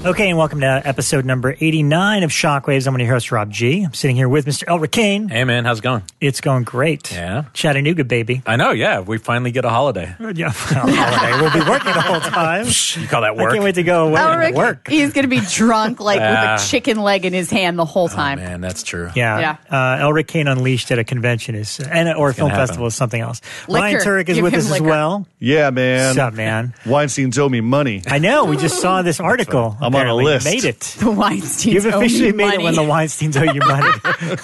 Okay, and welcome to episode number 89 of Shockwaves. I'm your host, Rob G. I'm sitting here with Mr. Elric Kane. Hey, man, how's it going? It's going great. Yeah? Chattanooga, baby. I know, yeah. We finally get a holiday. Yeah, a holiday. We'll be working the whole time. You call that work? I can't wait to go away and work. He's going to be drunk, with a chicken leg in his hand the whole time. Oh, man, that's true. Yeah. Elric Kane Unleashed at a convention or a film festival is something else. Liquor. Ryan Turek is Give with him us liquor. as well. Yeah, man. What's up, man? Weinstein's owe me money. I know. We just saw this article. I'm on a list. You made it. The Weinsteins You've officially owe me made money. it when the Weinsteins owe you money,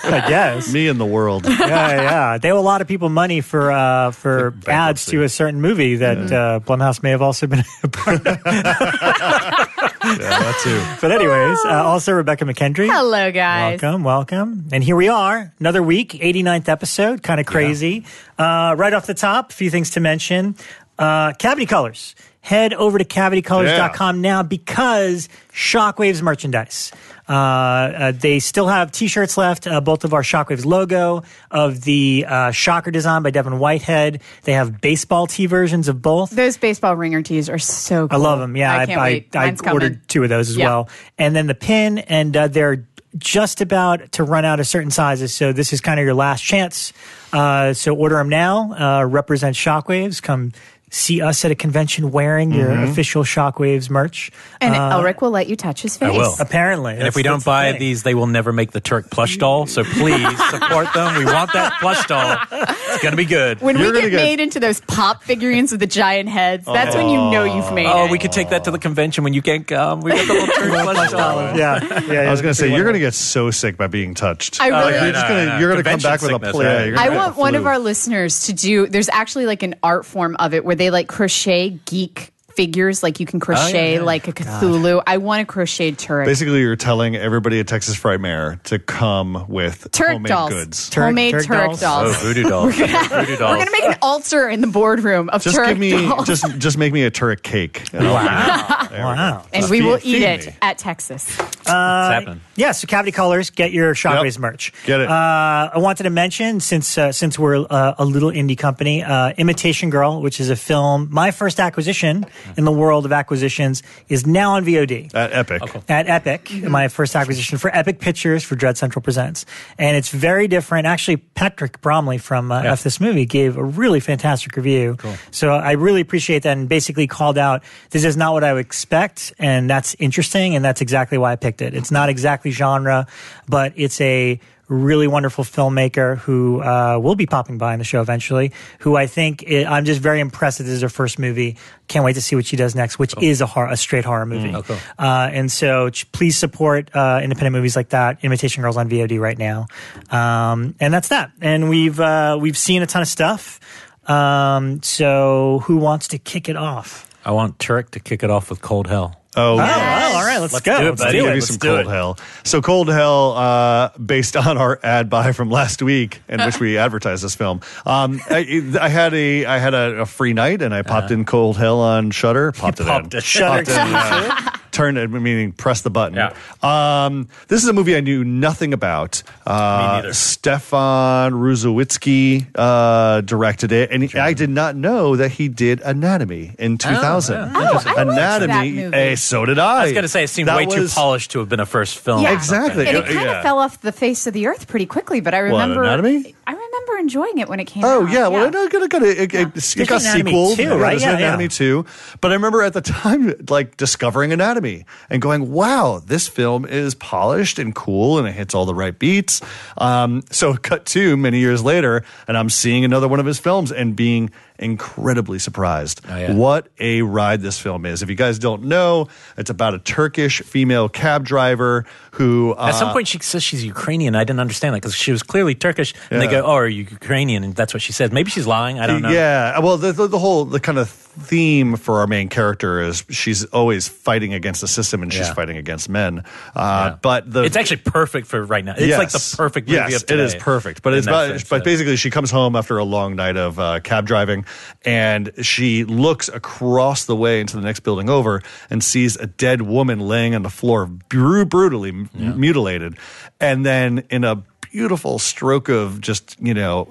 I guess. Me and the world. Yeah. They owe a lot of people money for ads to a certain movie that Blumhouse may have also been a part of. Yeah, that too. But anyways, also Rebekah McKendry. Hello, guys. Welcome. And here we are, another week, 89th episode, kind of crazy. Yeah. Right off the top, a few things to mention. Cavity Colors. Head over to cavitycolors.com now because Shockwaves merchandise. They still have T-shirts left, both of our Shockwaves logo, of the Shocker design by Devin Whitehead. They have baseball tee versions of both. Those baseball ringer tees are so cool. I love them. Yeah, I can't wait. I Mine's coming. ordered 2 of those as well. And then the pin, and they're just about to run out of certain sizes, so this is kind of your last chance. So order them now. Represent Shockwaves. Come see us at a convention wearing your official Shockwaves merch. And Elric will let you touch his face. I will. Apparently. And if we don't buy these, they will never make the Turek plush doll. So please support them. We want that plush doll. It's going to be good. When we get made into those pop figurines with the giant heads, that's when you know you've made it. Oh, we could take that to the convention when you can't come. We got the little Turek plush doll. Yeah. I was going to say, you're going to get so sick by being touched. I really- You're going to come back with a play. Right. I want one of our listeners to do, there's actually like an art form of it where they like crochet geek figures, like you can crochet like a Cthulhu. I want a crocheted Turek. Basically, you're telling everybody at Texas Frightmare to come with Turek homemade dolls. goods. Homemade Turek Turek dolls? dolls. Oh, voodoo dolls. We're going to make an altar in the boardroom of Just Turek give me, dolls. just make me a Turek cake. Wow. And we will eat it at Texas. It's happening. Yeah, so Cavity Colors, get your Shockwaves merch. Get it. I wanted to mention, since we're a little indie company, Imitation Girl, which is a film, my first acquisition in the world of acquisitions, is now on VOD. At Epic. Okay. At Epic, my first acquisition for Epic Pictures for Dread Central Presents. And it's very different. Actually, Patrick Bromley from F This Movie gave a really fantastic review. Cool. So I really appreciate that and basically called out, this is not what I would expect, and that's interesting, and that's exactly why I picked it. It's not exactly genre, but it's a really wonderful filmmaker who will be popping by in the show eventually, who I think I'm just very impressed that this is her first movie. Can't wait to see what she does next, which is a straight horror movie. Cool. And so please support independent movies like that. Imitation Girl's on VOD right now. And that's that. And we've seen a ton of stuff. So who wants to kick it off? I want Turek to kick it off with Cold Hell. Oh, Well, all right, let's go. do it, Let's buddy. do Give it. you some Cold Hell. So Cold Hell, based on our ad buy from last week, in which we advertised this film. I had a free night, and I popped in Cold Hell on Shudder. Popped it in. Shudder. Turned it, meaning press the button. Yeah. This is a movie I knew nothing about. Me neither. Stefan Ruzowitzki directed it, and I did not know that he did Anatomy in 2000. I liked Anatomy, that movie. so did I. I was going to say, it seemed way too polished to have been a first film. Yeah. Exactly. And it kind Yeah. of fell off the face of the earth pretty quickly, but I remember Anatomy? I remember enjoying it when it came out. Oh, yeah. Well, it got There's Anatomy sequels. 2, right? There's Yeah, Anatomy 2. But I remember at the time, like, discovering Anatomy and going, wow, this film is polished and cool and it hits all the right beats. So cut to many years later, and I'm seeing another one of his films and being incredibly surprised. Oh, yeah. What a ride this film is. If you guys don't know, it's about a Turkish female cab driver who... At some point, she says she's Ukrainian. I didn't understand that because she was clearly Turkish. And they go, oh, are you Ukrainian? And that's what she says. Maybe she's lying. I don't know. Yeah. Well, the whole kind of theme for our main character is she's always fighting against the system and she's fighting against men. But it's actually perfect for right now. It's like the perfect movie of today. It is perfect. But basically she comes home after a long night of cab driving, and she looks across the way into the next building over and sees a dead woman laying on the floor, brutally mutilated. And then in a beautiful stroke of just,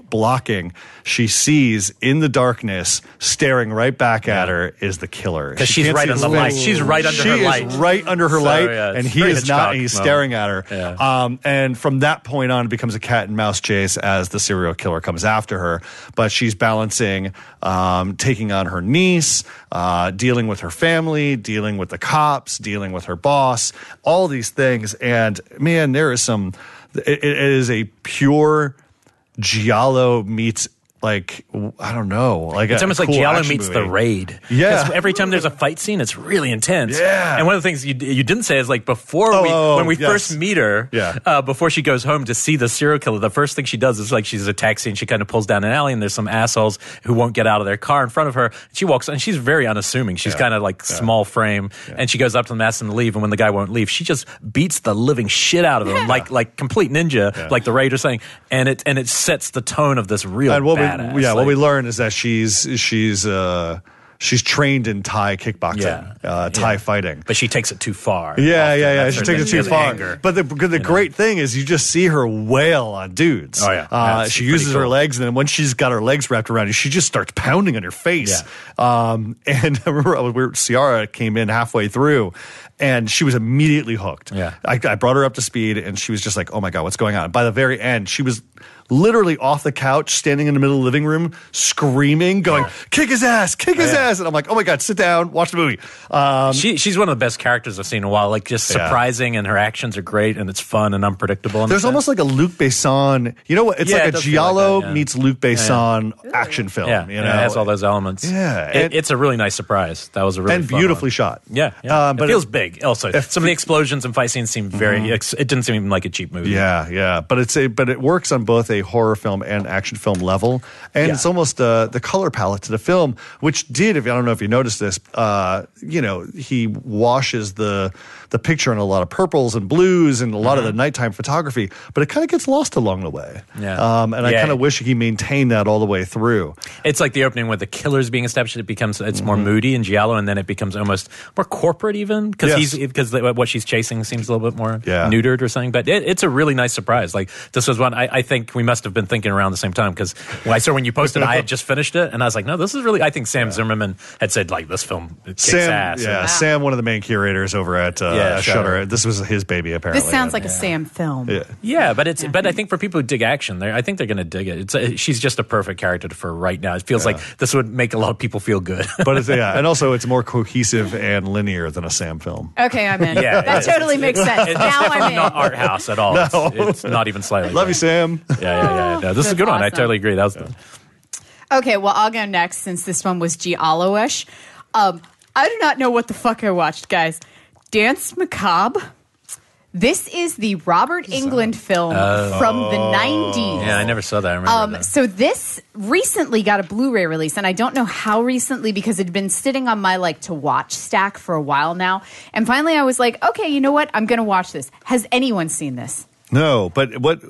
blocking, she sees in the darkness, staring right back at her, is the killer. Because she's right on the light. She's right under her light. She is right under her light, and he is not, and he's staring at her. Yeah. And from that point on, it becomes a cat and mouse chase as the serial killer comes after her. But she's balancing taking on her niece, dealing with her family, dealing with the cops, dealing with her boss, all these things. And man, there is some... It is a pure Giallo meets, like, I don't know. It's almost like Giallo meets movie. The Raid. Yeah. Every time there's a fight scene, it's really intense. Yeah. And one of the things you didn't say is, like, when we first meet her, before she goes home to see the serial killer, the first thing she does is, like, she's a taxi and she kind of pulls down an alley and there's some assholes who won't get out of their car in front of her. She walks, and she's very unassuming. She's kind of, like, small frame. Yeah. And she goes up to them, asks them to leave, and when the guy won't leave, she just beats the living shit out of him, like complete ninja, like the Raid are saying. And it sets the tone of this real badass. What we learn is that she's trained in Thai kickboxing, Thai fighting. But she takes it too far. Yeah. She takes it too far. Anger. But the great thing is you just see her wail on dudes. Oh, yeah. She uses her legs, and then when she's got her legs wrapped around you, she just starts pounding on your face. Yeah. And I remember Ciara came in halfway through, and she was immediately hooked. Yeah. I brought her up to speed, and she was just like, oh, my God, what's going on? By the very end, she was literally off the couch, standing in the middle of the living room, screaming, going, kick his ass, kick his ass. And I'm like, oh my God, sit down, watch the movie. She's one of the best characters I've seen in a while. Like, just surprising, and her actions are great, and it's fun and unpredictable. There's almost like a Luc Besson, you know what? It's like a Giallo meets Luc Besson action film. Yeah, you know? It has all those elements. Yeah. It's a really nice surprise. That was a really and fun beautifully one. shot. Yeah. But it feels big. Also, some of the explosions and fight scenes seem very. It didn't seem like a cheap movie. Yeah. But it works on both a horror film and action film level, and it's almost the color palette to the film, which I don't know if you noticed this, he washes the picture in a lot of purples and blues and a lot of the nighttime photography, but it kind of gets lost along the way. I kind of wish he maintained that all the way through. It's like the opening with the killers being established. It's more moody in Giallo, and then it becomes almost more corporate even because what she's chasing seems a little bit more neutered or something. But it's a really nice surprise. Like, this was one I think we must have been thinking around the same time, because when you posted, I had just finished it, and I was like, no, this is really. I think Sam Zimmerman had said, like, this film kicks ass. Yeah, Sam, one of the main curators over at Shudder. This was his baby, apparently. This sounds like a Sam film. Yeah, but I think for people who dig action, I think they're going to dig it. She's just a perfect character for right now. It feels like this would make a lot of people feel good. But and also it's more cohesive and linear than a Sam film. Okay, I'm in. That totally makes sense. Now I'm in. Not art house at all. No. It's not even slightly. Love you, Sam. Yeah. No, this is a good one. I totally agree. That was Okay, well, I'll go next since this one was Giallo-ish. I do not know what the fuck I watched, guys. Danse Macabre. This is the Robert Englund film from the 90s. Yeah, I never saw that. I remember that. So this recently got a Blu-ray release, and I don't know how recently because it had been sitting on my to watch stack for a while now. And finally I was like, okay, you know what? I'm going to watch this. Has anyone seen this? No, but what...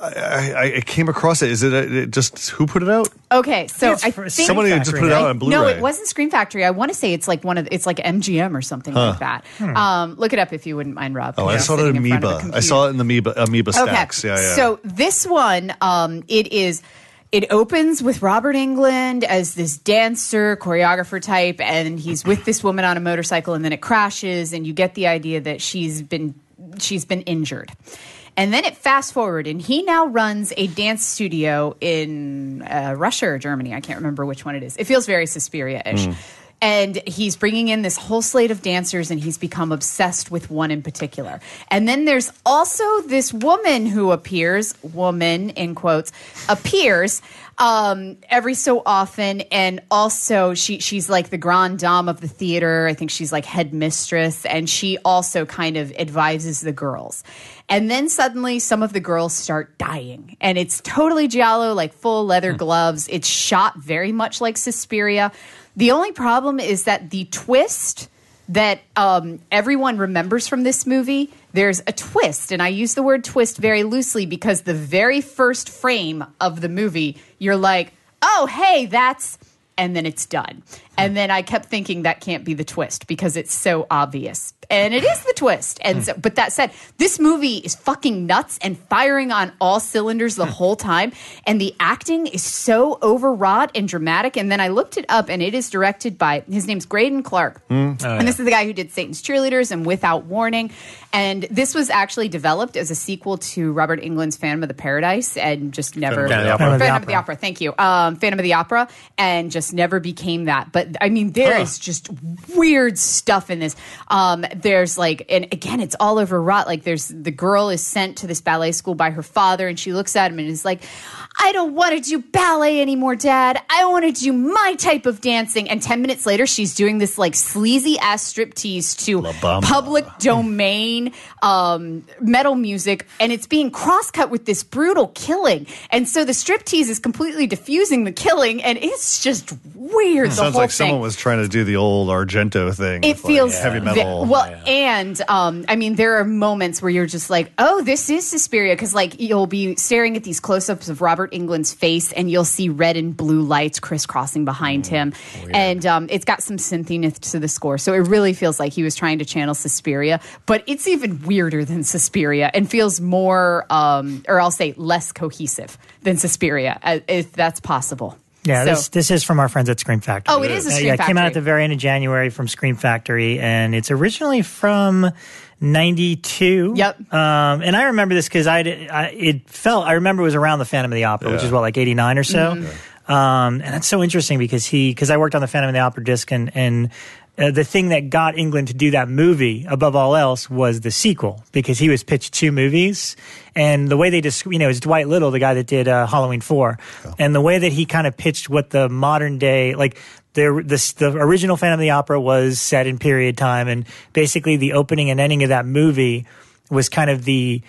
I came across it. Is it just who put it out? Okay, so I think somebody just put it out on Blu-ray. No, it wasn't Scream Factory. I want to say it's like it's like MGM or something like that. Look it up if you wouldn't mind, Rob. Oh, I saw it in Amoeba. I saw it in the Amoeba stacks. Yeah. So this one, it opens with Robert Englund as this dancer, choreographer type, and he's with this woman on a motorcycle, and then it crashes, and you get the idea that she's been injured. And then it fast forward, and he now runs a dance studio in Russia or Germany. I can't remember which one it is. It feels very Suspiria-ish. And he's bringing in this whole slate of dancers, and he's become obsessed with one in particular. And then there's also this woman who appears, woman in quotes, appears, Every so often, and also she's like the grande dame of the theater. I think she's like headmistress, and she also kind of advises the girls. And then suddenly some of the girls start dying, and it's totally giallo, like full leather gloves. It's shot very much like Suspiria. The only problem is that the twist that everyone remembers from this movie, there's a twist. And I use the word twist very loosely because the very first frame of the movie, you're like, oh, hey, that's... And then it's done. And then I kept thinking that can't be the twist because it's so obvious. And it is the twist. And so, but that said, this movie is fucking nuts and firing on all cylinders the whole time. And the acting is so overwrought and dramatic. And then I looked it up, and it is directed by, his name's Graydon Clark. And this is the guy who did Satan's Cheerleaders and Without Warning. And this was actually developed as a sequel to Robert Englund's Phantom of the Paradise and just never... Phantom of the Opera, thank you. Phantom of the Opera, and just never became that. But I mean, there is just weird stuff in this. There's like, and again, it's all overwrought. Like the girl is sent to this ballet school by her father, and she looks at him and is like, I don't want to do ballet anymore, Dad. I want to do my type of dancing. And 10 minutes later, she's doing this like sleazy ass striptease to public domain metal music, and it's being cross-cut with this brutal killing. And so the striptease is completely diffusing the killing, and it's just weird. Sounds like someone was trying to do the old Argento thing. It feels like heavy metal. And I mean, there are moments where you're just like, oh, this is Suspiria, because like you'll be staring at these close-ups of Robert Englund's face, and you'll see red and blue lights crisscrossing behind him. Weird. And it's got some synthiness to the score, so it really feels like he was trying to channel Suspiria, but it's even weirder than Suspiria and feels more, or I'll say less cohesive than Suspiria, if that's possible. Yeah, this is from our friends at Scream Factory. Oh, it is a Scream Factory. It came out at the very end of January from Scream Factory, and it's originally from 92. Yep. And I remember this because I remember it was around the Phantom of the Opera, which is what, like 89 or so. Mm-hmm. And that's so interesting because I worked on the Phantom of the Opera disc, and the thing that got Englund to do that movie above all else was the sequel, because he was pitched 2 movies, and the way they just, it's Dwight Little, the guy that did Halloween 4, and the way that he kind of pitched what the modern day, like the original Phantom of the Opera was set in period time, and basically the opening and ending of that movie was kind of the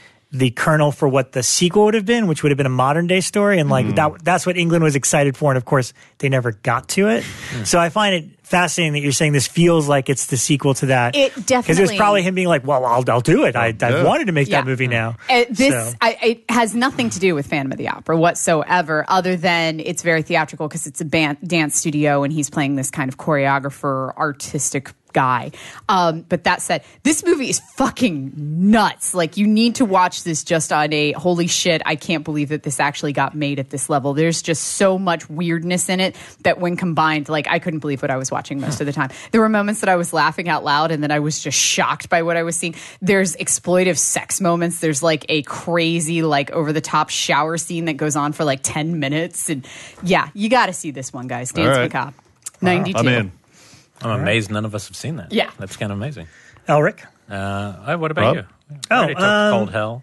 kernel for what the sequel would have been, which would have been a modern day story. And like that's what Englund was excited for. And of course they never got to it. So I find it fascinating that you're saying this feels like it's the sequel to that. It definitely, because it was probably him being like, well, I'll do it. I wanted to make that movie now. It has nothing to do with Phantom of the Opera whatsoever, other than it's very theatrical because it's a dance studio and he's playing this kind of choreographer, artistic guy. But that said, this movie is fucking nuts. Like, you need to watch this just on a holy shit, I can't believe that this actually got made at this level. There's just so much weirdness in it that when combined, like, I couldn't believe what I was watching most of the time. There were moments that I was laughing out loud and then I was just shocked by what I was seeing. There's exploitive sex moments. There's like a crazy, like, over the top shower scene that goes on for like 10 minutes. And yeah, you got to see this one, guys. Dance Macabre. 92. I'm in. I'm amazed none of us have seen that. Yeah. That's kind of amazing. Elric? What about you? I talked Cold Hell.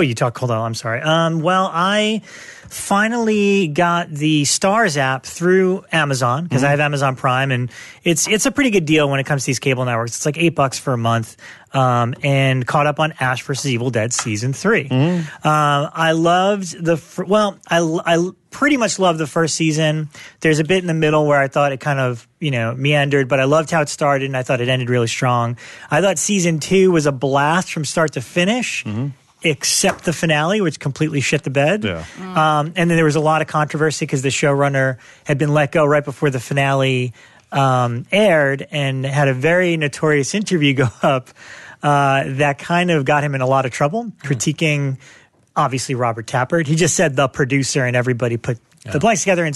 You talked Cold Hell. I'm sorry. Well, I finally got the Stars app through Amazon because I have Amazon Prime, and it's a pretty good deal when it comes to these cable networks. It's like $8 for a month, and caught up on Ash vs. Evil Dead season 3. I loved I pretty much loved the first season. There's a bit in the middle where I thought it kind of, meandered, but I loved how it started, and I thought it ended really strong. I thought season 2 was a blast from start to finish, except the finale, which completely shit the bed. Yeah. And then there was a lot of controversy because the showrunner had been let go right before the finale aired, and had a very notorious interview go up that kind of got him in a lot of trouble, critiquing obviously Robert Tappert. He just said the producer, and everybody put the blanks together. And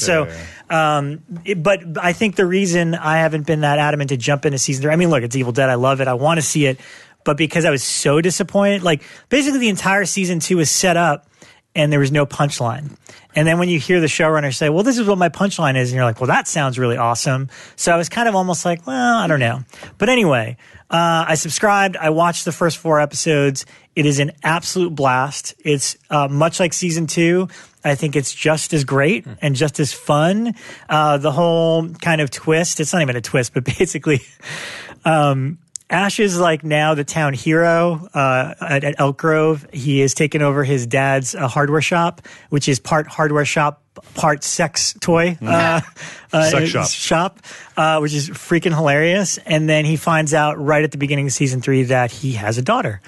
but I think the reason I haven't been that adamant to jump into season 3, I mean, look, it's Evil Dead. I love it. I want to see it. But because I was so disappointed, like basically the entire season 2 was set up and there was no punchline. And then when you hear the showrunner say, well, this is what my punchline is, and you're like, well, that sounds really awesome. So I was kind of almost like, well, I don't know. But anyway, I subscribed. I watched the first 4 episodes. It is an absolute blast. It's much like season 2. I think it's just as great and just as fun. The whole kind of twist, it's not even a twist, but basically Ash is like now the town hero at Elk Grove. He has taken over his dad's hardware shop, which is part hardware shop, part sex toy sex shop, which is freaking hilarious. And then he finds out right at the beginning of season 3 that he has a daughter.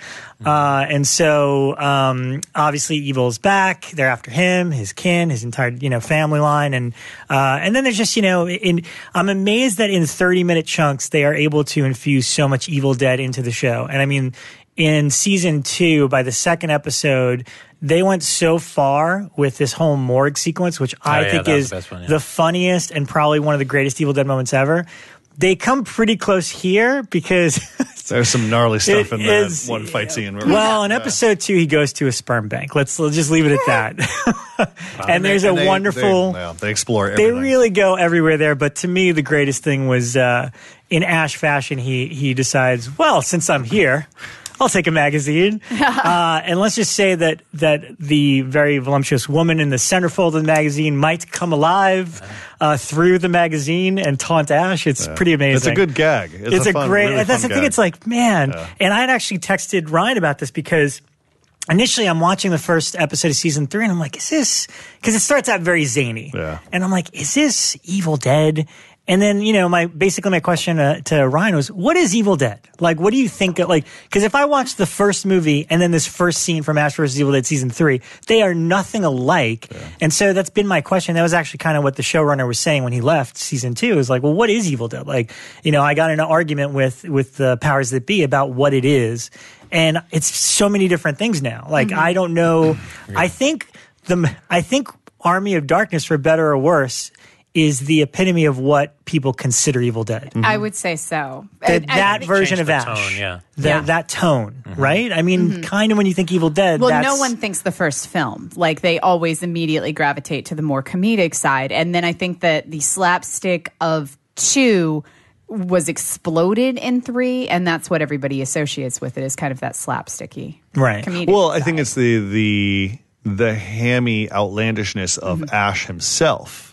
And so obviously evil is back. They're after him, his kin, his entire family line, and then there's just I'm amazed that in 30-minute chunks they are able to infuse so much Evil Dead into the show. And I mean, in season 2, by the second episode, they went so far with this whole morgue sequence, which I think is the funniest and probably one of the greatest Evil Dead moments ever. They come pretty close here because there's some gnarly stuff in that one fight scene. Well, in episode 2, he goes to a sperm bank. Let's just leave it at that. And there's a wonderful. They explore everything. They really go everywhere there. But to me, the greatest thing was in Ash fashion. He decides, well, since I'm here, I'll take a magazine. And let's just say that the very voluptuous woman in the centerfold of the magazine might come alive through the magazine and taunt Ash. It's pretty amazing. It's a good gag. It's a great, really that's the thing. It's like, man. Yeah. And I had actually texted Ryan about this because initially I'm watching the first episode of season 3 and I'm like, is this, because it starts out very zany. Yeah. And I'm like, is this Evil Dead? And then, my question to Ryan was, what is Evil Dead? Like, what do you think? Because if I watch the first movie and then this first scene from Ash vs. Evil Dead season 3, they are nothing alike. Yeah. And so that's been my question. That was actually kind of what the showrunner was saying when he left season 2. Is like, well, what is Evil Dead? Like, I got in an argument with the powers that be about what it is. And it's so many different things now. Like, I don't know. I think Army of Darkness, for better or worse, is the epitome of what people consider Evil Dead. I would say so. That version of Ash. Tone, that tone, right? I mean, kind of when you think Evil Dead. Well, no one thinks the first film. Like, they always immediately gravitate to the more comedic side. And then I think that the slapstick of 2 was exploded in 3, and that's what everybody associates with it, is kind of that slapsticky comedic Well, side. I think it's the hammy outlandishness of Ash himself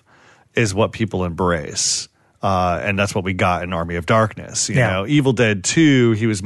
is what people embrace. And that's what we got in Army of Darkness. You know, Evil Dead 2, he was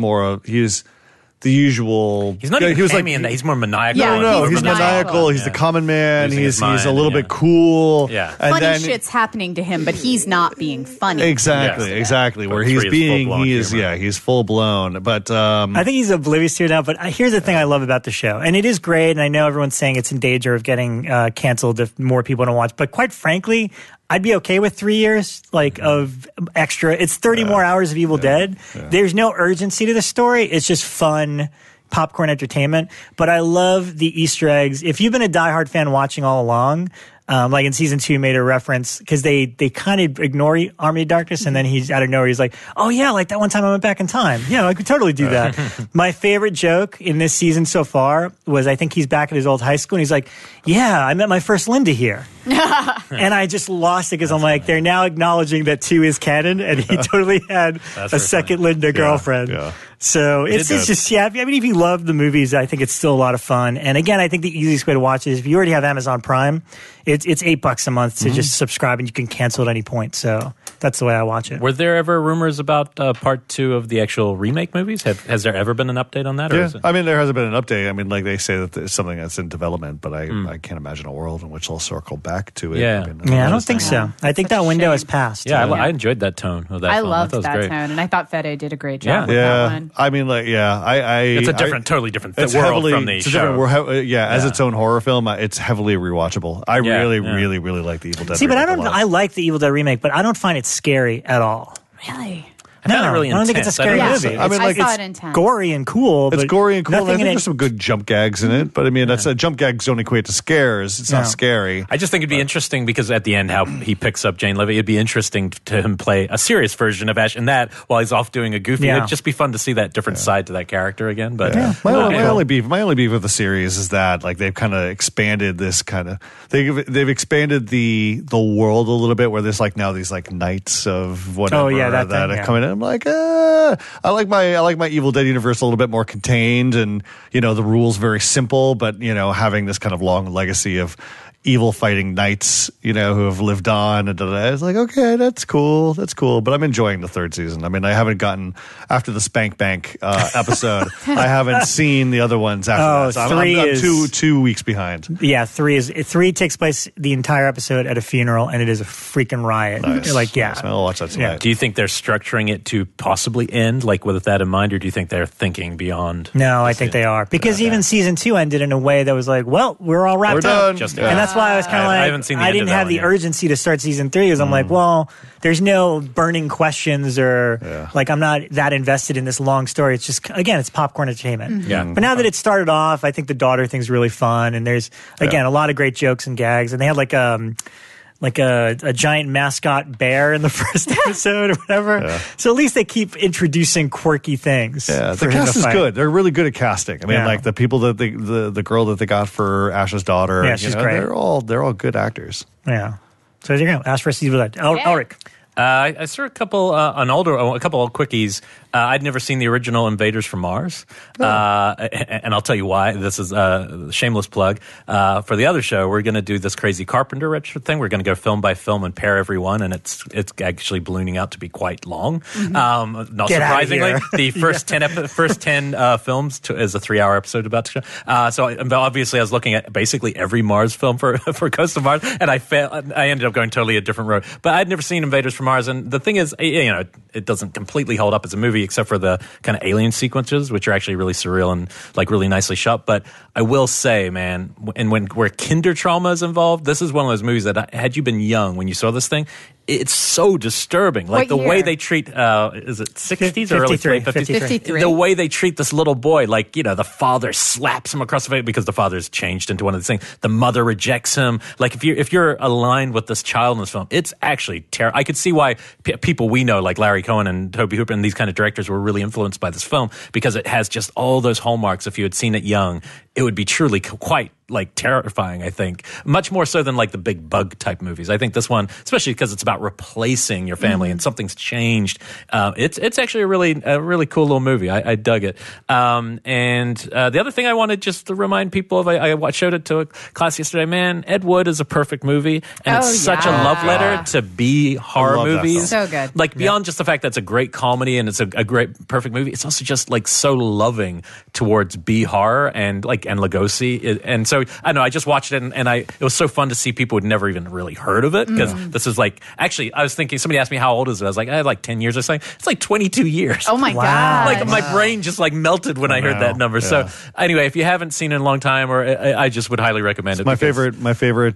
the usual. He's not even hammy in that. He's more maniacal. Yeah, no, he's maniacal. He's the common man. He's a little bit cool. Yeah. And funny shit's happening to him, but he's not being funny. Exactly. Where he's he's full blown. But I think he's oblivious to it now. But here's the thing I love about the show, and it is great. And I know everyone's saying it's in danger of getting canceled if more people don't watch. But quite frankly, I'd be okay with 3 years of extra. It's 30 more hours of Evil Dead. Yeah. There's no urgency to the story. It's just fun popcorn entertainment. But I love the Easter eggs. If you've been a diehard fan watching all along, like in season 2 made a reference because they kind of ignore Army of Darkness, and then he's out of nowhere. He's like, oh yeah, like that one time I went back in time. Yeah, I could totally do that. My favorite joke in this season so far was I think he's back at his old high school and he's like, yeah, I met my first Linda here. And I just lost it because I'm like, they're now acknowledging that 2 is canon, and he totally had a second Linda girlfriend. Yeah. So it's just, I mean, if you love the movies, I think it's still a lot of fun. And again, I think the easiest way to watch it is if you already have Amazon Prime, it's $8 a month to just subscribe, and you can cancel at any point. So that's the way I watch it. Were there ever rumors about part 2 of the actual remake movies? Has there ever been an update on that? Or is it? I mean, there hasn't been an update. I mean, like they say that it's something that's in development, but I can't imagine a world in which they'll circle back to it. Yeah. I don't think so. I think that window has passed. Yeah, I enjoyed that tone of that I film. loved that great. tone, and I thought Fede did a great job with that one. I mean, like, it's a totally different world from the show. As its own horror film, it's heavily rewatchable. I really like the Evil Dead. See, but I like the Evil Dead remake, but I don't find it scary at all. Really? I found it really intense. I don't think it's a scary movie. I mean, like, I saw it intense. Gory and cool. It's gory and cool. I think there's some good jump gags in it, but I mean, that's jump gags don't equate to scares. It's not scary. I just think it'd be interesting because at the end, how he picks up Jane Levy, it'd be interesting to him play a serious version of Ash in that while he's off doing a goofy. It'd just be fun to see that different side to that character again. But my only beef with the series is that like they've kind of expanded this they've expanded the world a little bit where there's like now these like knights of whatever that are coming in. I'm like, I like my Evil Dead universe a little bit more contained, and the rules very simple, but having this kind of long legacy of evil fighting knights, who have lived on. And I was like, okay, that's cool. But I'm enjoying the third season. I mean, I haven't gotten, after the Spank Bank episode, I haven't seen the other ones after that. So I'm 2 weeks behind. Yeah, three takes place the entire episode at a funeral, and it is a freaking riot. Nice. You're like, yeah. Nice. I'll watch that tonight. Yeah. Do you think they're structuring it to possibly end, like with that in mind, or do you think they're thinking beyond? No, I think they are. Because even season 2 ended in a way that was like, well, we're all wrapped up. Just, and that's why I was kind of like, I haven't seen the I end didn't of that have one the yet. urgency to start season 3 because I'm like, well, there's no burning questions or like I'm not that invested in this long story. It's just, again, it's popcorn entertainment. Yeah. But now that it started off, I think the daughter thing's really fun. And there's, again, a lot of great jokes and gags. And they had like a giant mascot bear in the first episode or whatever. Yeah. So at least they keep introducing quirky things. Yeah, the cast is good. They're really good at casting. I mean, like the people that the girl that they got for Ash's daughter. Yeah, she's great. They're all good actors. Yeah. So there you go. Ask for a season with that. Elric. I saw a couple a couple of quickies. I'd never seen the original Invaders from Mars, and I'll tell you why. This is a shameless plug. For the other show, we're going to do this crazy Carpenter retro thing. We're going to go film by film and pair every one, and it's actually ballooning out to be quite long. Mm-hmm. Not surprisingly, the first 10 films is a 3-hour episode about to show. So obviously, I was looking at basically every Mars film for Ghost of Mars, and I ended up going totally a different road. But I'd never seen Invaders from Mars, and the thing is, it doesn't completely hold up as a movie, except for the kind of alien sequences, which are actually really surreal and like really nicely shot. But I will say, man, and where kinder trauma is involved, this is one of those movies that had you been young when you saw this thing, it's so disturbing. Like the way they treat, is it 60s or early 50s? 53. The way they treat this little boy, like, the father slaps him across the face because the father's changed into one of these things. The mother rejects him. Like if you're aligned with this child in this film, it's actually terrible. I could see why people we know, like Larry Cohen and Tobe Hooper and these kind of directors, were really influenced by this film because it has just all those hallmarks. If you had seen it young, it would be truly quite like terrifying, I think. Much more so than like the big bug type movies. I think this one, especially because it's about replacing your family and something's changed, it's actually a really cool little movie. I dug it. And the other thing I wanted just to remind people of, I showed it to a class yesterday, man, Ed Wood is a perfect movie, and it's such a love letter to B horror movies. So good. Like beyond just the fact that it's a great comedy and it's a great, perfect movie, it's also just like so loving towards B horror and Lugosi. And so I know I just watched it and it was so fun to see people who'd never even really heard of it, because this is like, actually I was thinking, somebody asked me how old is it, I was like, I had like 10 years or something. It's like 22 years. Oh my God. Like my brain just like melted when I heard that number. Yeah. So anyway, if you haven't seen it in a long time, or I just would highly recommend it. My favorite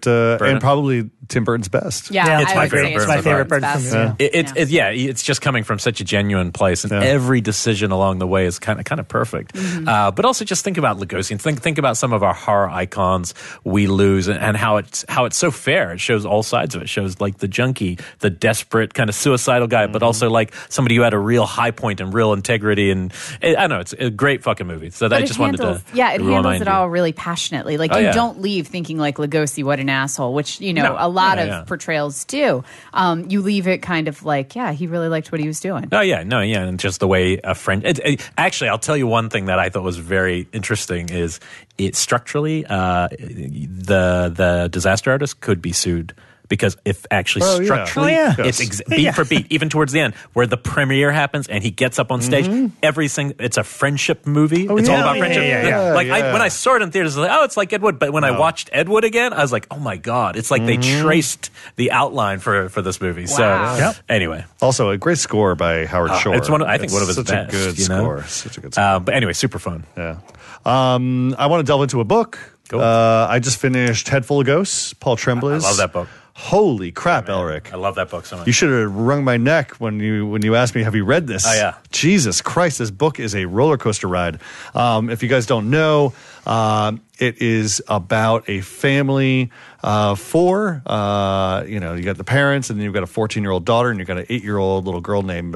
and probably Tim Burton's best. Yeah, it's my favorite. It's my favorite Burton film. It's just coming from such a genuine place, and every decision along the way is kind of perfect. But also just think about Lugosi and think about some of our horror icons we lose, and how it's so fair. It shows all sides of it. It shows like the junkie, the desperate kind of suicidal guy, but also like somebody who had a real high point and real integrity. And I don't know, it's a great fucking movie. So I just wanted to it handles it all really passionately. Like you don't leave thinking like Lugosi, what an asshole, which a lot of portrayals do. You leave it kind of like, he really liked what he was doing. And just the way a friend. Actually, I'll tell you one thing that I thought was very interesting is it structurally, the disaster artist could be sued. Because if actually structurally, it's beat for beat, even towards the end, where the premiere happens and he gets up on stage, everything, it's a friendship movie. It's all about friendship. When I saw it in theaters, I was like, it's like Ed Wood. But when I watched Ed Wood again, I was like, oh my God. It's like they traced the outline for this movie. Wow. So anyway. Also, a great score by Howard Shore. It's one of his such best. A good score. Such a good score. But anyway, super fun. Yeah. I want to delve into a book. Cool. I just finished Head Full of Ghosts, Paul Tremblay's. I love that book. Holy crap, Elric. I love that book so much. You should have wrung my neck when you asked me, have you read this? Oh, yeah. Jesus Christ, this book is a roller coaster ride. If you guys don't know, it is about a family four. You got the parents, and then you've got a 14-year-old daughter, and you've got an 8-year-old little girl named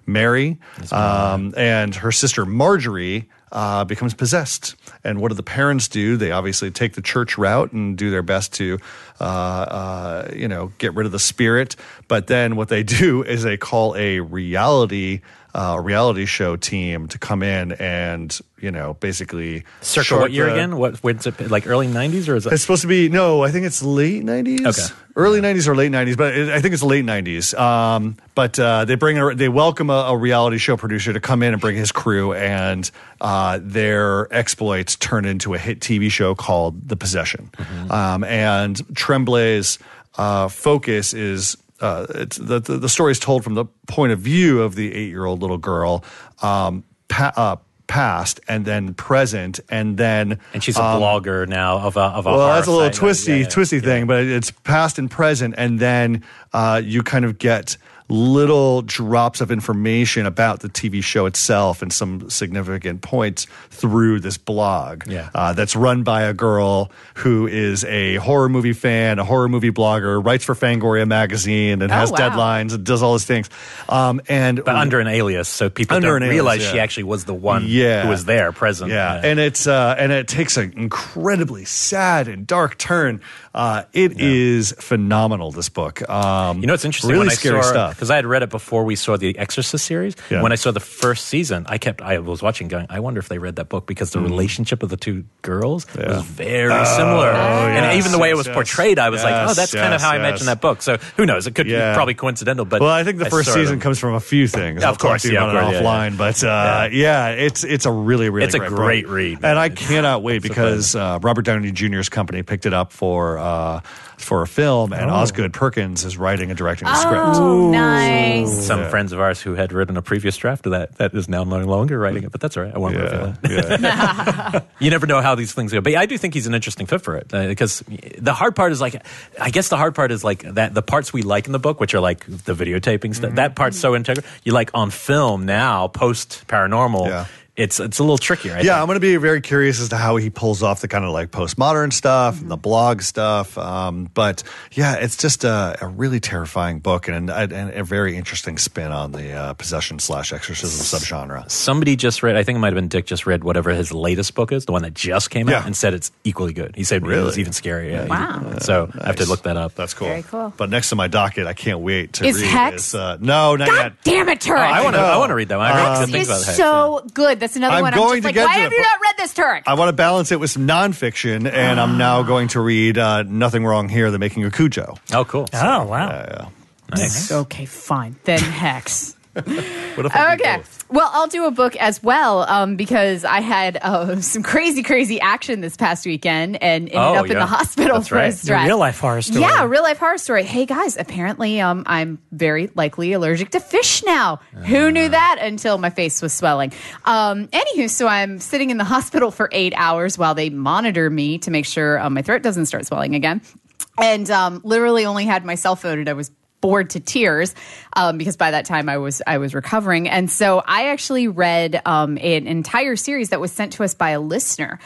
Mary. And her sister Marjorie becomes possessed. And what do the parents do? They obviously take the church route and do their best to, get rid of the spirit. But then what they do is they call a reality a reality show team to come in and, basically circa what year again? When's it, like early 90s, or is it? It's supposed to be, no, I think it's late 90s. Okay. Early 90s or late 90s, but I think it's late 90s. But they welcome a reality show producer to come in and bring his crew, and their exploits turn into a hit TV show called The Possession. And Tremblay's focus is the story is told from the point of view of the 8-year-old little girl, past and then present, and she's a blogger now of a well, that's a little twisty thing, but it's past and present, and then you kind of get little drops of information about the TV show itself and some significant points through this blog that's run by a girl who is a horror movie fan, a horror movie blogger, writes for Fangoria magazine, and has deadlines and does all these things. But under an alias, so people don't realize she actually was the one who was there, present. And it takes an incredibly sad and dark turn. It is phenomenal, this book. It's interesting. Really when I scary stuff. Because I had read it before we saw the Exorcist series. Yeah. When I saw the first season, I was watching going, I wonder if they read that book, because the relationship of the two girls was very similar. And even the way it was portrayed, I was like, that's kind of how I imagined that book. So who knows? It could be probably coincidental. But I think the first season comes from a few things. Of course, offline. But it's a really, really great read. And I cannot wait, because Robert Downey Jr.'s company picked it up for a film, and Osgood Perkins is writing and directing the script. Oh, nice. Some friends of ours who had written a previous draft of that is now no longer writing it, but that's all right. I won't reveal it. You never know how these things go. But I do think he's an interesting fit for it, because the hard part is that the parts we like in the book, which are like the videotaping stuff, that part's so integral. You like on film now, post paranormal. Yeah. It's a little trickier. I think. I'm going to be very curious as to how he pulls off the kind of like postmodern stuff and the blog stuff. But it's just a really terrifying book, and a very interesting spin on the possession/exorcism subgenre. Somebody just read, I think it might have been Dick, just read whatever his latest book is, the one that just came out, and said it's equally good. He said it was even scarier. Wow. So I have to look that up. That's cool. Very cool. But next to my docket, I can't wait to read. Hex? No, not yet. Damn it, Turek. I want to read that one. Hex is so good. That's another one. I'm just like, why have you not read this, Turek? I want to balance it with some nonfiction, and I'm now going to read Nothing Wrong Here, The Making of Cujo. Oh, cool. Oh, wow. Nice. Okay, fine. Then Hex. What if I do both? Well, I'll do a book as well, because I had some crazy action this past weekend and ended up in the hospital for a stress. A real-life horror story. Yeah, real-life horror story. Hey, guys, apparently I'm very likely allergic to fish now. Who knew that until my face was swelling? Anywho, so I'm sitting in the hospital for 8 hours while they monitor me to make sure my throat doesn't start swelling again. And literally only had my cell phone, and I was bored to tears because by that time I was recovering. And so I actually read an entire series that was sent to us by a listener.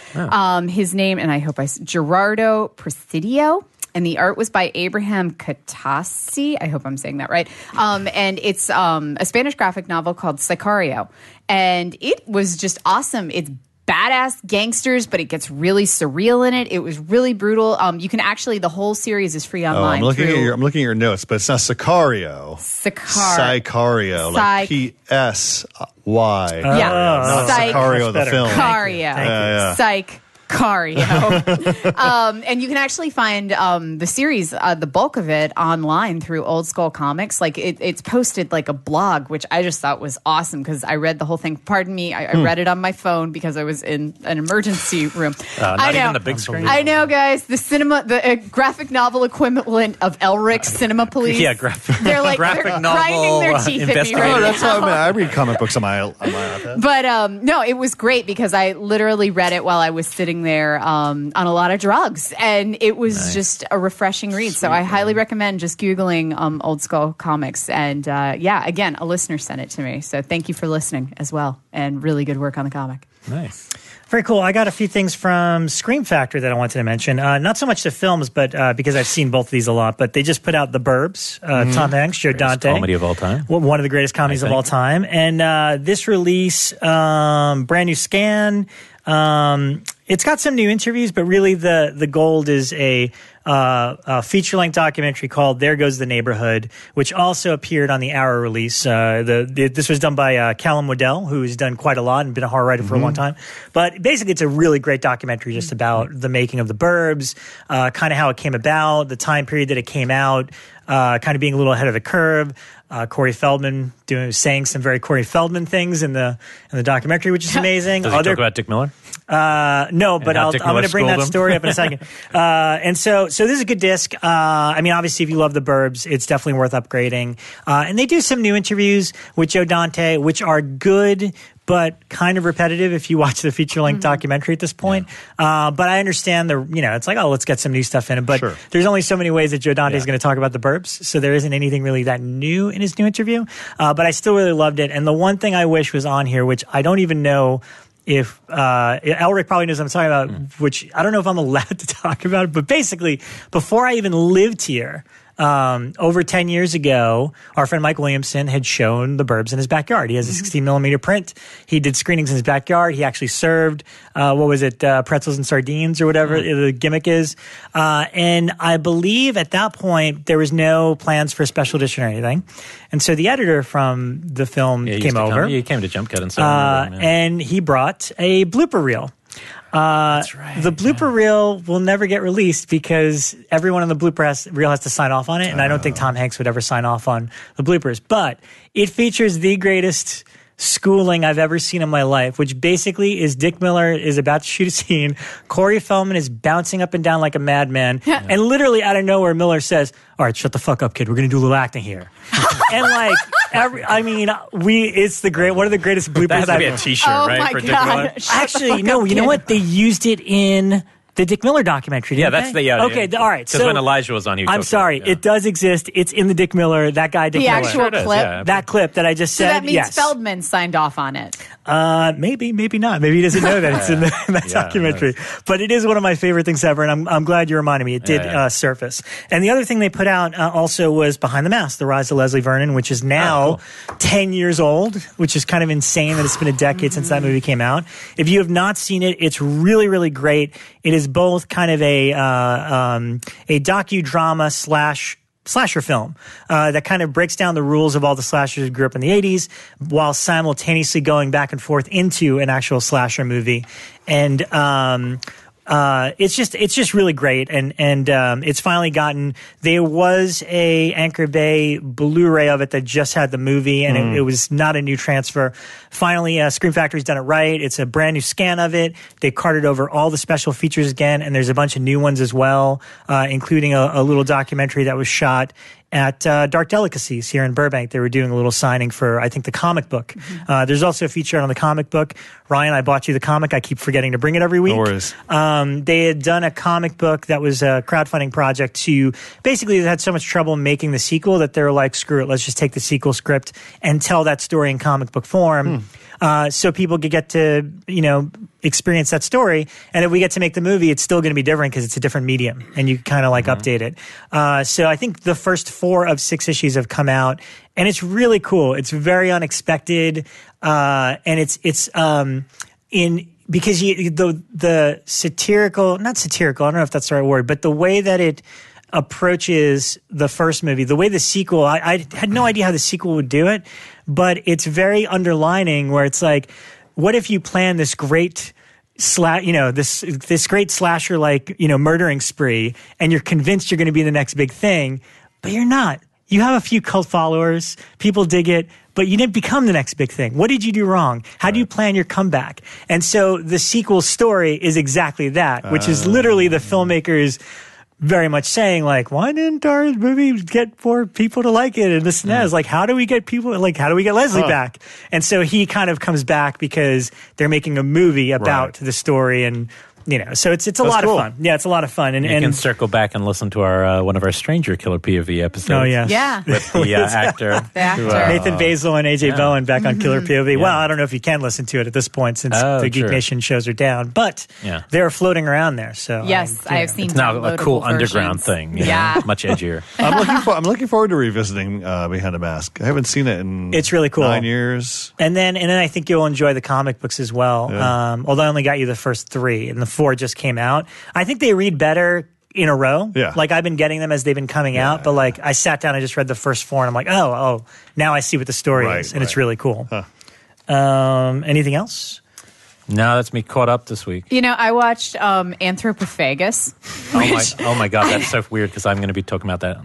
His name, and I hope Gerardo Presidio. And the art was by Abraham Catasi. I hope I'm saying that right. And it's a Spanish graphic novel called Sicario. And it was just awesome. It's badass gangsters, but it gets really surreal in it. It was really brutal. You can actually, the whole series is free online. I'm looking at your notes, but it's not Sicario. Sicario, like P-S-Y. Not Sicario the film. Sicario. Psych. Cario. And you can actually find the series, the bulk of it, online through Old Skull Comics. Like it's posted like a blog, which I just thought was awesome because I read the whole thing. Pardon me, I read it on my phone because I was in an emergency room. Not even the big screen. I know, guys. The graphic novel equivalent of Elric Cinema Police. Yeah, graphic. They're like grinding their teeth at me right now. That's how I read comic books on my iPad. But no, it was great because I literally read it while I was sitting there on a lot of drugs, and it was just a refreshing read. So I highly recommend just Googling Old Skull Comics. And again, a listener sent it to me. So thank you for listening as well, and really good work on the comic. Nice. Very cool. I got a few things from Scream Factory that I wanted to mention. Not so much the films, but because I've seen both of these a lot. But they just put out The Burbs. Tom Hanks, Joe Dante. Comedy of all time. One of the greatest comedies of all time. And this release, brand new scan. It's got some new interviews, but really the gold is a feature-length documentary called "There Goes the Neighborhood," which also appeared on the Arrow release. This was done by Callum Waddell, who has done quite a lot and been a horror writer for a long time. But basically, it's a really great documentary just about the making of the Burbs, kind of how it came about, the time period that it came out, kind of being a little ahead of the curve. Corey Feldman saying some very Corey Feldman things in the documentary, which is amazing. Does he talk about Dick Miller? No, but I'm going to bring that story up in a second. And so this is a good disc. I mean, obviously, if you love the Burbs, it's definitely worth upgrading. And they do some new interviews with Joe Dante, which are good, but kind of repetitive if you watch the feature-length documentary at this point. Yeah. But I understand it's like, let's get some new stuff in it. But there's only so many ways that Joe Dante is going to talk about the Burbs, so there isn't anything really that new in his new interview. But I still really loved it. And the one thing I wish was on here, which I don't even know if Elric probably knows what I'm talking about, which I don't know if I'm allowed to talk about it, but basically, before I even lived here, over 10 years ago, our friend Mike Williamson had shown the Burbs in his backyard. He has a 16 millimeter print. He did screenings in his backyard. He actually served, pretzels and sardines or whatever the gimmick is. And I believe at that point, there was no plans for a special edition or anything. And so the editor from the film came over. He came to Jump Cut and stuff. And he brought a blooper reel. That's right. The blooper reel will never get released because everyone on the blooper reel has to sign off on it, and I don't think Tom Hanks would ever sign off on the bloopers. But it features the greatest schooling I've ever seen in my life, which basically is Dick Miller is about to shoot a scene. Corey Feldman is bouncing up and down like a madman, and literally out of nowhere, Miller says, "All right, shut the fuck up, kid. We're going to do a little acting here." And like, it's one of the greatest bloopers. That has to be a T-shirt, right? For Dick Miller. Actually, no. You know what? They used it in the Dick Miller documentary. Didn't they? Okay, all right. Because when Elijah was on, I'm sorry, it does exist. It's in the Dick Miller. That guy, Dick Miller. The actual clip. That clip that I just said. So that means yes. Feldman signed off on it. Maybe not. Maybe he doesn't know that it's in that documentary. But it is one of my favorite things ever, and I'm glad you reminded me. It did surface. And the other thing they put out also was Behind the Mask: The Rise of Leslie Vernon, which is now 10 years old, which is kind of insane that it's been a decade since that movie came out. If you have not seen it, it's really, really great. It is both kind of a docudrama slasher film that kind of breaks down the rules of all the slashers who grew up in the 80s while simultaneously going back and forth into an actual slasher movie. And it's just really great, and it's finally gotten. There was a Anchor Bay Blu-ray of it that just had the movie, and it was not a new transfer. Finally, Scream Factory's done it right. It's a brand new scan of it. They carted over all the special features again, and there's a bunch of new ones as well, including a little documentary that was shot at Dark Delicacies here in Burbank. They were doing a little signing for, I think, the comic book. There's also a feature on the comic book. Ryan, I bought you the comic. I keep forgetting to bring it every week. No worries. They had done a comic book that was a crowdfunding project to basically they had so much trouble making the sequel that they were like, screw it, let's just take the sequel script and tell that story in comic book form. So people could get to, experience that story. And if we get to make the movie, it's still going to be different because it's a different medium and you kind of update it. So I think the first 4 of 6 issues have come out and it's really cool. It's very unexpected. And it's because the satirical, not satirical, I don't know if that's the right word, but the way that it approaches the first movie, the way the sequel, I had no idea how the sequel would do it, but it's very underlining where it's like, what if you plan this great this great slasher murdering spree and you're convinced you're going to be the next big thing, but you're not. You have a few cult followers, people dig it, but you didn't become the next big thing. What did you do wrong? How do you plan your comeback? And so the sequel story is exactly that, which is literally the filmmakers very much saying, why didn't our movie get more people to like it? And this and that is how do we get people, how do we get Leslie back? And so he kind of comes back because they're making a movie about the story and, so it's a lot of fun. Yeah, it's a lot of fun. And you can circle back and listen to our one of our Stranger Killer POV episodes. Oh, yes. Yeah. With the actor. Nathan Basil and AJ Bowen back on Killer POV. Yeah. Well, I don't know if you can listen to it at this point since the Geek Nation shows are down, but they're floating around there. So yes, I have seen it's now a cool underground thing. Much edgier. I'm looking forward to revisiting Behind the Mask. I haven't seen it in it's really cool. 9 years. And then I think you'll enjoy the comic books as well. Yeah. Although I only got you the first 3 and the 4 just came out. I think they read better in a row. Yeah. Like I've been getting them as they've been coming out, but like I sat down and just read the first 4 and I'm like, oh, now I see what the story is. And it's really cool. Anything else? No, that's me caught up this week. You know, I watched Anthropophagus. Oh my God, that's so weird because I'm going to be talking about that.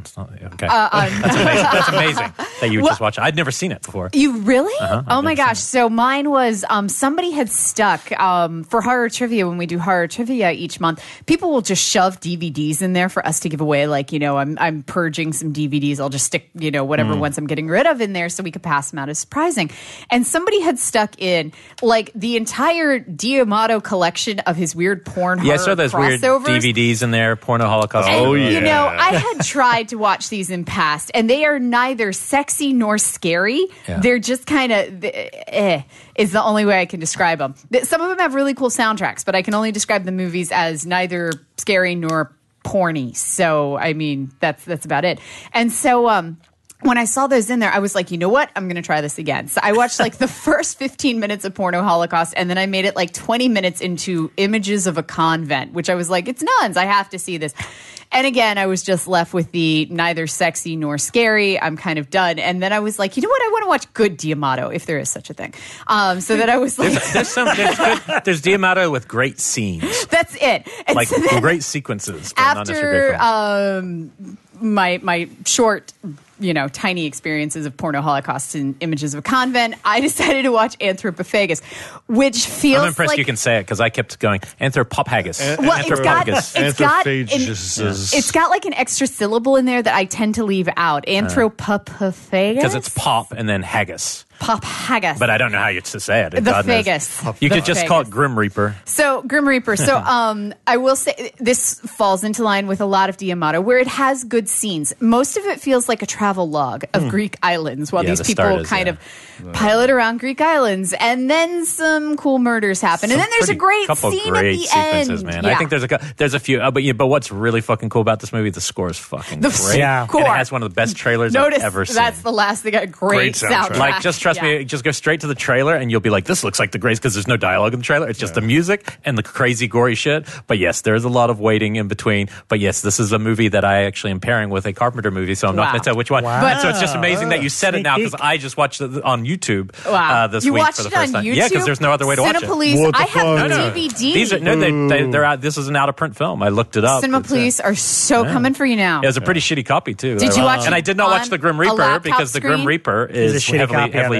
Okay, that's amazing. That's amazing that you just watched it. I'd never seen it before. You really? Oh my gosh! So mine was somebody had stuck for horror trivia. When we do horror trivia each month, people will just shove DVDs in there for us to give away. Like, you know, I'm purging some DVDs. I'll just stick, you know, whatever ones I'm getting rid of in there so we could pass them out as surprising. And somebody had stuck in like the entire D'Amato collection of his weird porn horror I saw those weird DVDs in there, Porno Holocaust. You know, I had tried to watch these in past, and they are neither sexy nor scary. Yeah. They're just kind of, is the only way I can describe them. Some of them have really cool soundtracks, but I can only describe the movies as neither scary nor porny. So, I mean, that's about it. And so, when I saw those in there, I was like, you know what? I'm going to try this again. So I watched like the first 15 minutes of Porno Holocaust, and then I made it like 20 minutes into Images of a Convent, which I was like, it's nuns. I have to see this. And again, I was just left with the neither sexy nor scary. I'm kind of done. And then I was like, you know what? I want to watch good D'Amato, if there is such a thing. So that I was like... there's D'Amato with great scenes. That's it. And like so then, great sequences. After my short... you know, tiny experiences of Porno Holocaust and Images of a Convent, I decided to watch Anthropophagus, which feels I'm impressed like... you can say it, because I kept going, Anthropophagus. It's got like an extra syllable in there that I tend to leave out. Anthropophagus? Because it's pop and then haggis. Pop-haggis. But I don't know how you to say it. The Fagus. You could just call it Grim Reaper. So, Grim Reaper. So, I will say this falls into line with a lot of D'Amato, where it has good scenes. Most of it feels like a travel log of Greek islands, while these people kind of pilot around Greek islands, and then some cool murders happen. And then there's a great scene at the end. Man. Yeah. I think there's a few. But what's really fucking cool about this movie, the score is fucking great. Yeah. Cool. And it has one of the best trailers I've ever seen. That's the last thing. Great soundtrack. Like, just trust me, just go straight to the trailer and you'll be like, this looks like the greatest, because there's no dialogue in the trailer. It's just the music and the crazy gory shit. But yes, there's a lot of waiting in between. But yes, this is a movie that I actually am pairing with a Carpenter movie, so I'm not going to tell which one. Wow. But so it's just amazing that you said it now, because I just watched it on YouTube this week for the first time. YouTube? Yeah, because there's no other way to watch it. Cinepolice, I have the DVD. They're out. This is an out-of-print film. I looked it up. Cinepolice are so coming for you now. It was a pretty shitty copy, too. Did you watch it? And I did not watch the Grim Reaper, because the Grim Reaper is heavily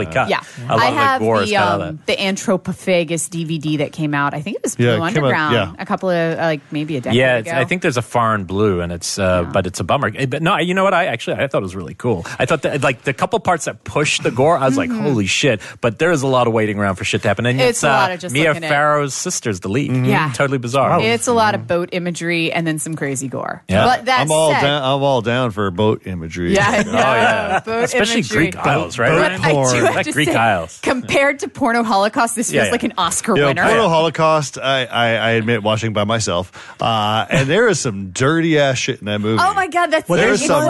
cut. Yeah. I have the Anthropophagus DVD that came out. I think it was Blue Underground a couple of, maybe a decade ago. I think there's a foreign blue, and it's but it's a bummer. But no, you know what? I thought it was really cool. I thought that, like, the couple parts that push the gore, I was like, holy shit. But there is a lot of waiting around for shit to happen. And it's a lot of just Mia Farrow's sister's the lead. Yeah. Totally bizarre. It's a lot of boat imagery and then some crazy gore. Yeah. But that I'm all down for boat imagery. Yeah, boat especially imagery. Greek Isles, right? But I do have to Greek say, Isles. Compared to Porno Holocaust, this feels like an Oscar winner. Porno Holocaust, I admit, watching by myself, and there is some dirty ass shit in that movie. Oh my god, that's there's some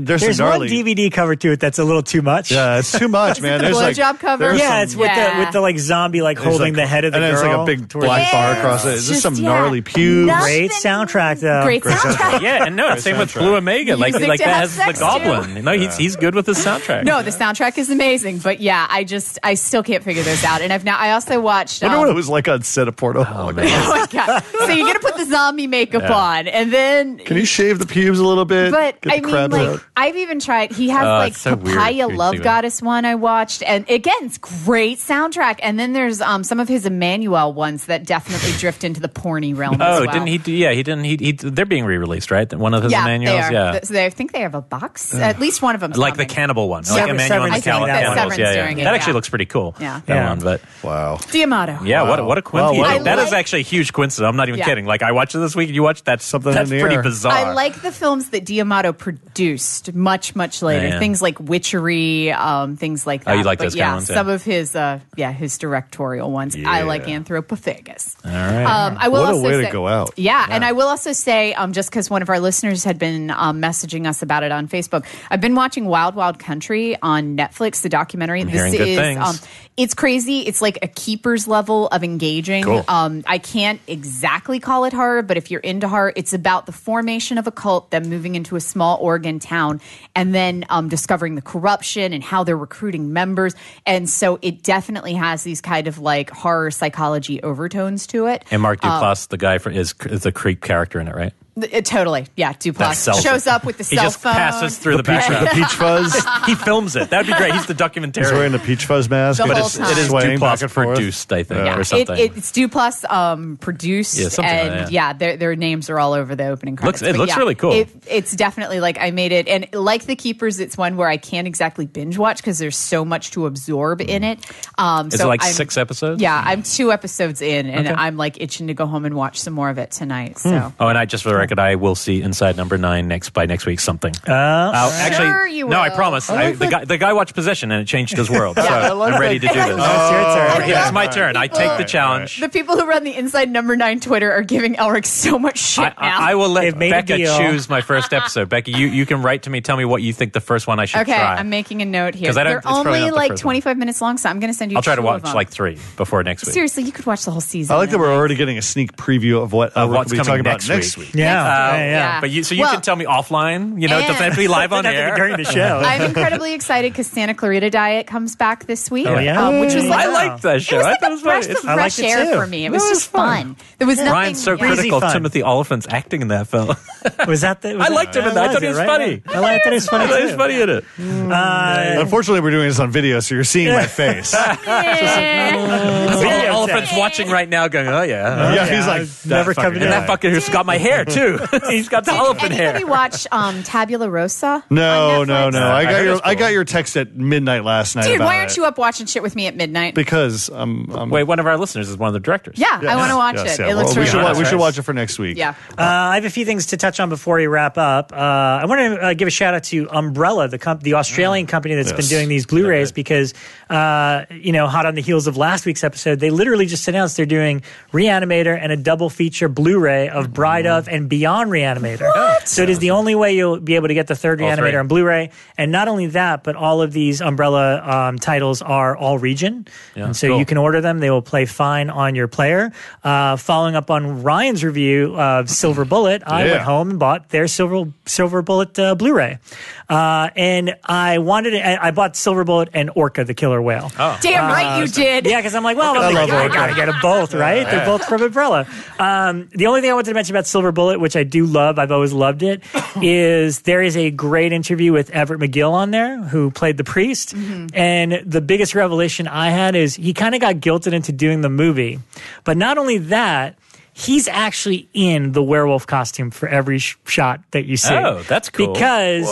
there's one DVD cover to it that's a little too much. Yeah, it's too much, man. There's the blowjob cover. Yeah, it's with the like zombie holding the head of the girl. And it's like a big black bar across it. There's some gnarly pubes. Great soundtrack, though. Great soundtrack. Yeah, and no, same with Blue Omega. Like that has the Goblin. No, he's good with his soundtrack. No, the soundtrack is amazing. But yeah, I still can't figure those out. And I also watched. I wonder what it was like on set of Porno Holocaust. Oh my god! So you're gonna put the zombie makeup on, and then can you shave the pubes a little bit? But I mean, I've even tried. He has Papaya Love Goddess one I watched, and again, it's great soundtrack. And then there's some of his Emmanuel ones that definitely drift into the porny realm. as well. Didn't he? He didn't. They're being re-released, right? One of his Emmanuels. Yeah, I think they have a box. At least one of them, like the cannibal one, like Emmanuel and the Cannibals. That actually looks pretty cool. Yeah, that one. But wow, D'Amato. Yeah, what a coincidence! That is actually a huge coincidence. I'm not even kidding. Like I watched it this week, and you watched that. That's pretty bizarre. I like the films that D'Amato produced much later. Things like Witchery, things like that. Oh, you like those kind of ones? Some of his directorial ones. I like Anthropophagus. All right. I will what also a way say, to go out. Yeah, and I will also say, just because one of our listeners had been messaging us about it on Facebook, I've been watching Wild Wild Country on Netflix Netflix, the documentary. I'm hearing good things. It's crazy. It's like a Keepers level of engaging. Cool. I can't exactly call it horror, but if you're into horror, it's about the formation of a cult, them moving into a small Oregon town, and then discovering the corruption and how they're recruiting members. And so it definitely has these kind of like horror psychology overtones to it. And Mark Duplass, the guy is the creep character in it, right? Totally. Yeah, Duplass shows up with the cell phone. He just passes through the background. The peach fuzz. He films it. That would be great. He's the documentarian. He's wearing the peach fuzz mask. But it is Duplass produced, I think, or something. It's Duplass produced, their names are all over the opening credits. It looks really cool. It's definitely like I made it, and like The Keepers, it's one where I can't exactly binge watch because there's so much to absorb in it. Is it like 6 episodes? Yeah, I'm 2 episodes in, and I'm like itching to go home and watch some more of it tonight. So, and I just for the record, I will see Inside Number 9 by next week something. Actually, you will. No, I promise. The guy watched Possession and it changed his world. So I'm ready to do this. It's your turn. It's my turn. I take the challenge. The people who run the Inside Number 9 Twitter are giving Elric so much shit now. I will let Bekah choose my first episode. Bekah, you can write to me. Tell me what you think the first one I should try. Okay, I'm making a note here. They're only like 25 minutes long, so I'm going to send you. I'll try to watch like 3 before next week. Seriously, you could watch the whole season. I like that we're already getting a sneak preview of what we're what's going to be coming talking about next week. Yeah. But you can tell me offline. You know, it doesn't have to be live on air during the show. I'm incredibly excited because Santa Clarita Diet comes back this week. Oh yeah, which was like I liked that show. It was like a breath of fresh air for me. It was just fun. There was nothing. Ryan's so critical of Timothy Oliphant's acting in that film. Was that? I liked him in that. I thought he was funny. I liked that he was funny. He was funny in it. Unfortunately, we're doing this on video, so you're seeing my face. Oliphant's watching right now, going, "Oh yeah." Yeah, he's like never coming in. And that fucker who's got my hair too. He's got the Oliphant hair. Anybody watch Tabula Rosa? No. I got your text at midnight last night. Dude, why aren't you up watching shit with me at midnight? Because wait, one of our listeners is one of the directors. Yeah, I want to watch it. It looks really we should watch it for next week. Yeah. I have a few things to touch on before we wrap up. I want to give a shout out to Umbrella, the Australian company that's been doing these Blu-rays, because hot on the heels of last week's episode, they literally just announced they're doing Reanimator and a double feature Blu-ray of Bride of and Beyond Reanimator. What? So it is the only way you'll be able to get the third Reanimator on Blu-ray. And not only that, but all of these Umbrella titles are all region. Yeah, and so you can order them. They will play fine on your player. Following up on Ryan's review of Silver Bullet, I went home and bought their Silver Bullet Blu-ray. And I bought Silver Bullet and Orca, the killer whale. Oh. Damn right you did. Yeah, because I'm like, I got to get them both, right? They're both from Umbrella. The only thing I wanted to mention about Silver Bullet, which I do love, I've always loved it, is there is a great interview with Everett McGill on there, who played the priest. Mm-hmm. And the biggest revelation I had is he kind of got guilted into doing the movie. But not only that, he's actually in the werewolf costume for every shot that you see. Oh, that's cool. Because,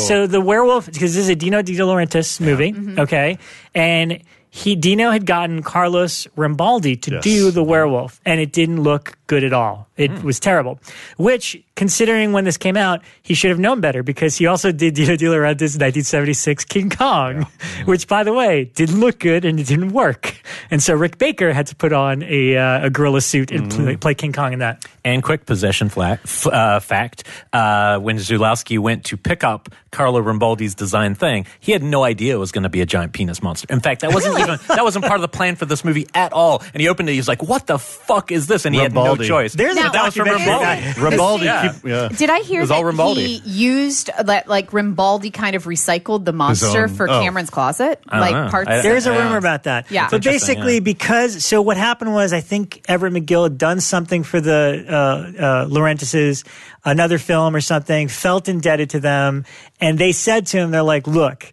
so the werewolf, because this is a Dino De Laurentiis movie, okay? And Dino had gotten Carlos Rambaldi to do the werewolf, and it didn't look good at all. It was terrible. Which, considering when this came out, he should have known better, because he also did Dino De Laurentiis' 1976 King Kong, which, by the way, didn't look good and it didn't work. And so Rick Baker had to put on a gorilla suit and play King Kong in that. And quick possession fact, when Zulawski went to pick up Carlo Rambaldi's design thing, he had no idea it was going to be a giant penis monster. In fact, that wasn't part of the plan for this movie at all. And he opened it, he's like, what the fuck is this? And he had no choice. That was from Rambaldi. Did I hear that he used that, like, Rambaldi kind of recycled the monster for Cameron's Closet? Parts. There's a rumor about that. Yeah. But basically, so what happened was, I think Everett McGill had done something for the Laurentiis', another film or something, felt indebted to them, and they said to him, they're like, look,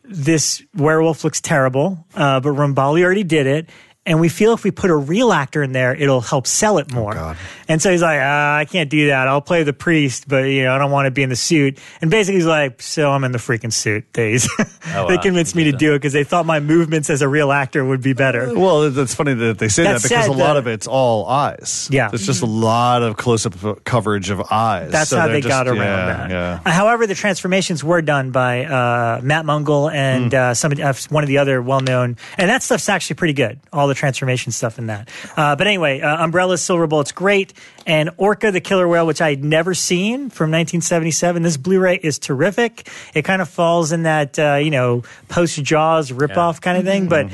this werewolf looks terrible, but Rambaldi already did it. And we feel if we put a real actor in there, it'll help sell it more. Oh, and so he's like, I can't do that. I'll play the priest, but I don't want to be in the suit. And basically he's like, so I'm in the freaking suit. They convinced me to do it because they thought my movements as a real actor would be better. Well, that's funny that they say that because a lot of it's all eyes. Yeah. It's just a lot of close-up coverage of eyes. That's how they got around that. Yeah. However, the transformations were done by Matt Mungle and one of the other well-known, and that stuff's actually pretty good. All the transformation stuff in that. But anyway, Umbrella's Silver Bullet's great. and Orca the Killer Whale, which I had never seen, from 1977. This Blu-ray is terrific. It kind of falls in that, post-Jaws ripoff kind of thing, but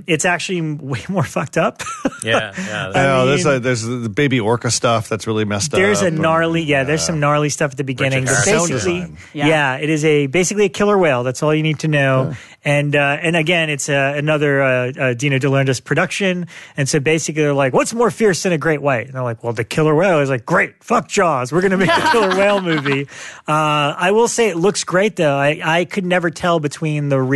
it's actually way more fucked up. There's the baby orca stuff that's really messed up. There's a gnarly, there's some gnarly stuff at the beginning. Basically, it is basically a killer whale. That's all you need to know. And again, it's another Dino De Laurentiis production. And so basically they're like, what's more fierce than a great white? And they're like, well, the killer whale is like, great, fuck Jaws. We're going to make a killer whale movie. I will say it looks great though. I could never tell between there's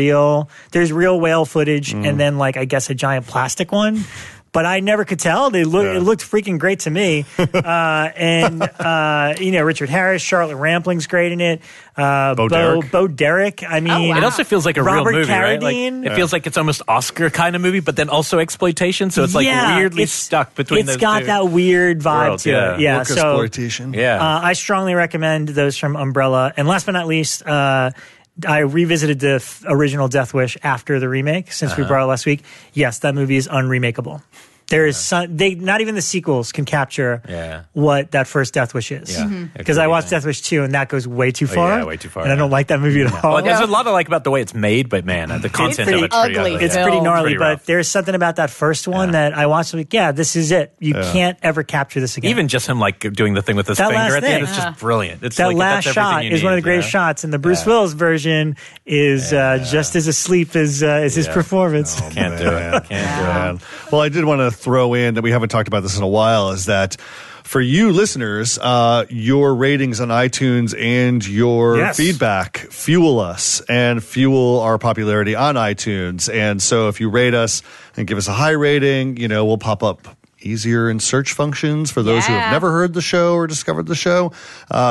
real whale footage and then like, I guess a giant plastic one. But I never could tell. It looked freaking great to me. Richard Harris, Charlotte Rampling's great in it. Bo Derek. I mean, it also feels like a Robert real movie, Carradine. Right? Like, it feels like it's almost Oscar kind of movie, but then also exploitation. So it's like weirdly stuck between those two. It's got that weird vibe worlds, to it. Yeah, work exploitation. I strongly recommend those from Umbrella. And last but not least, I revisited the original Death Wish after the remake since we brought it last week. Yes, that movie is unremakeable. There is not even the sequels can capture what that first Death Wish is. Because I watched Death Wish 2 and that goes way too far. Way too far. And I don't like that movie at all. Well, there's a lot I like about the way it's made, but man, the content of it's pretty ugly. It's pretty gnarly, but there's something about that first one that I watched. Like, this is it. You can't ever capture this again. Even just him like doing the thing with his finger at the end is just brilliant. It's that like, last shot is one of the greatest shots, and the Bruce Willis version is just as asleep as his performance. Oh, can't do it. Well, I did want to throw in that we haven't talked about this in a while, is that for you listeners, your ratings on iTunes and your feedback fuel us and fuel our popularity on iTunes. And so if you rate us and give us a high rating, we'll pop up easier in search functions for those who have never heard the show or discovered the show.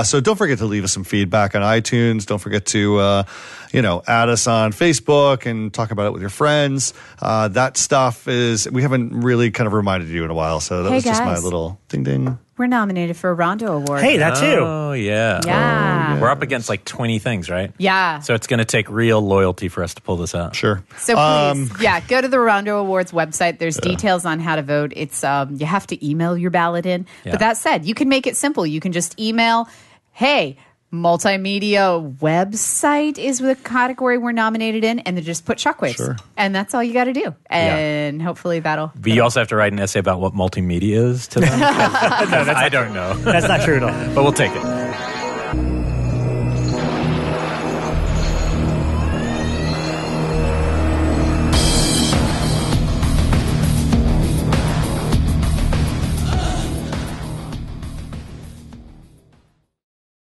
So don't forget to leave us some feedback on iTunes. Don't forget to, add us on Facebook and talk about it with your friends. That stuff we haven't really kind of reminded you in a while. So that was just my little ding ding. We're nominated for a Rondo Award. Hey, that too. Oh, yeah. Yeah. We're up against like 20 things, right? Yeah. So it's going to take real loyalty for us to pull this out. Sure. So please, go to the Rondo Awards website. There's details on how to vote. It's you have to email your ballot in. Yeah. But that said, you can make it simple. You can just email, hey, multimedia website is the category we're nominated in, and then just put Shockwaves. Sure. And that's all you got to do. And hopefully that'll... But you also have to write an essay about what multimedia is to them. I don't know. That's not true at all. But we'll take it.